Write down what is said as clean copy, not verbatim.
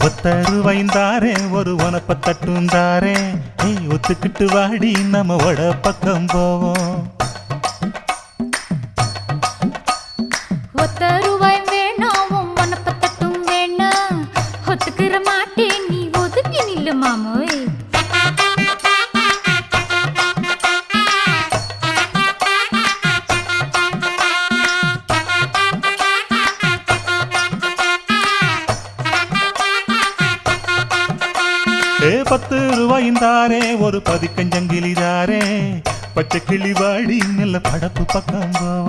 ஒத்தருவைந்தாரே ஒரு உனப்ப தட்டுந்தாரே ஒத்துக்கிட்டு வாடி நம்ம வட பக்கம் போவோம். ஒத்தருவாய் வேணாம் உனப்ப தட்டும் வேணாம் ஒத்துக்கிற மாட்டேன் நீ ஒதுக்கி நில்லு மாமோய். ₹10 ஒரு பதிக்கஞ்சங்கிலிதாரே பச்சை கிளி வாடி நல்ல படப்பு பக்கம் போவோம்.